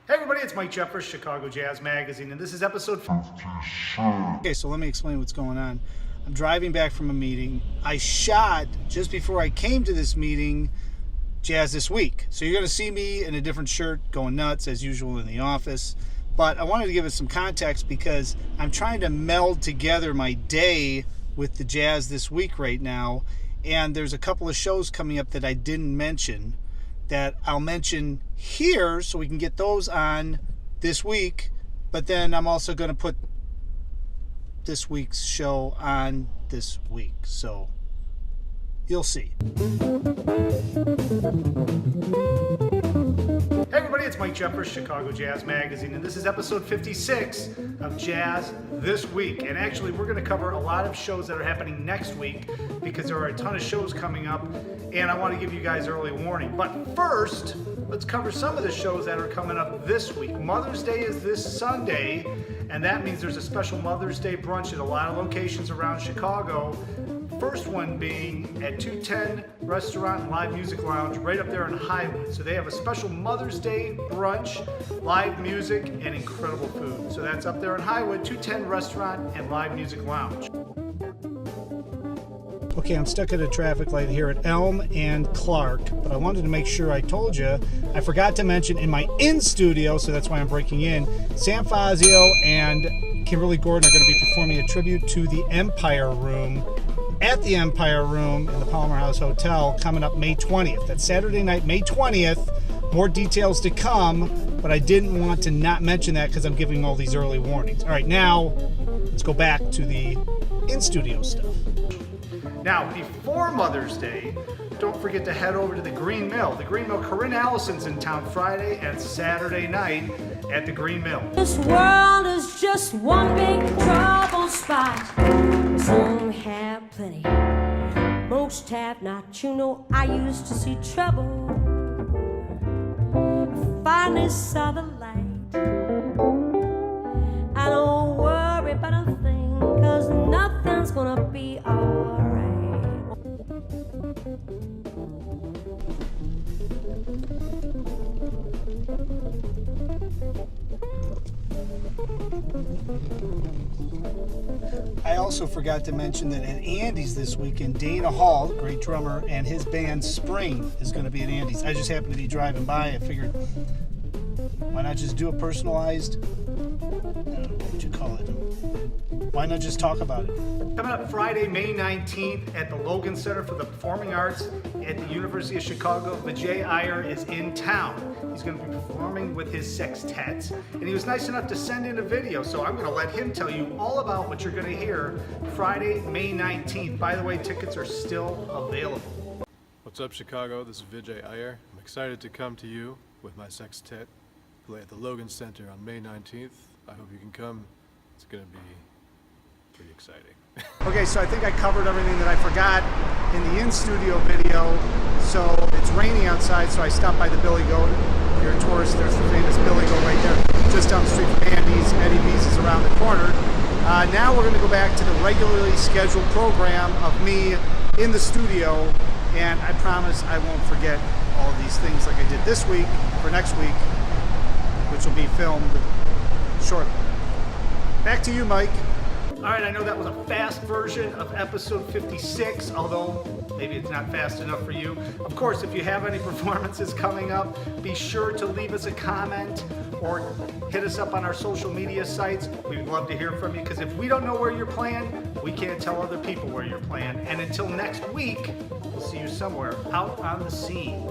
Hey everybody, it's Mike Jeffers, Chicago Jazz Magazine, and this is episode 56. Okay, so let me explain what's going on. I'm driving back from a meeting. I shot, just before I came to this meeting, Jazz This Week. So you're going to see me in a different shirt going nuts, as usual, in the office. But I wanted to give it some context because I'm trying to meld together my day with the Jazz This Week right now. And there's a couple of shows coming up that I didn't mention that I'll mention here so we can get those on this week. But then I'm also going to put this week's show on this week. So you'll see. Hey everybody, it's Mike Jeffers, Chicago Jazz Magazine, and this is episode 56 of Jazz This Week. And actually, we're going to cover a lot of shows that are happening next week because there are a ton of shows coming up, and I want to give you guys early warning. But first, let's cover some of the shows that are coming up this week. Mother's Day is this Sunday, and that means there's a special Mother's Day brunch at a lot of locations around Chicago. First one being at 210 Restaurant and Live Music Lounge right up there in Highwood. So they have a special Mother's Day brunch, live music, and incredible food. So that's up there in Highwood, 210 Restaurant and Live Music Lounge. Okay, I'm stuck at a traffic light here at Elm and Clark, but I wanted to make sure I told you, I forgot to mention in my in-studio, so that's why I'm breaking in, Sam Fazio and Kimberly Gordon are going to be performing a tribute to the Empire Room at the Empire Room in the Palmer House Hotel coming up May 20th. That's Saturday night, May 20th. More details to come, but I didn't want to not mention that because I'm giving all these early warnings. All right, now let's go back to the in-studio stuff. Now, before Mother's Day, don't forget to head over to the Green Mill. The Green Mill, Corinne Allison's in town Friday and Saturday night at the Green Mill. This world is just one big trouble spot. Some have plenty, most have not. You know, I used to see trouble. Finally saw the light. I don't worry about a thing, 'cause nothing's gonna be alright. I also forgot to mention that at Andy's this weekend, Dana Hall, great drummer, and his band Spring is going to be at Andy's. I just happened to be driving by. I figured, why not just do a personalized, I don't know, what would you call it? Why not just talk about it? Coming up Friday, May 19th at the Logan Center for the Performing Arts at the University of Chicago, Vijay Iyer is in town. He's going to be performing with his sextet, and he was nice enough to send in a video, so I'm going to let him tell you all about what you're going to hear Friday, May 19th. By the way, tickets are still available. What's up, Chicago? This is Vijay Iyer. I'm excited to come to you with my sextet, play at the Logan Center on May 19th. I hope you can come. It's going to be pretty exciting. Okay, so I think I covered everything that I forgot in the in-studio video. So it's raining outside, so I stopped by the Billy Goat. If you're a tourist, there's the famous Billy Goat right there, just down the street from Andy's. Eddie B's is around the corner. Now we're going to go back to the regularly scheduled program of me in the studio, and I promise I won't forget all of these things like I did this week for next week, which will be filmed shortly. Back to you, Mike. All right, I know that was a fast version of episode 56, although maybe it's not fast enough for you. Of course, if you have any performances coming up, be sure to leave us a comment or hit us up on our social media sites. We'd love to hear from you, because if we don't know where you're playing, we can't tell other people where you're playing. And until next week, we'll see you somewhere out on the scene.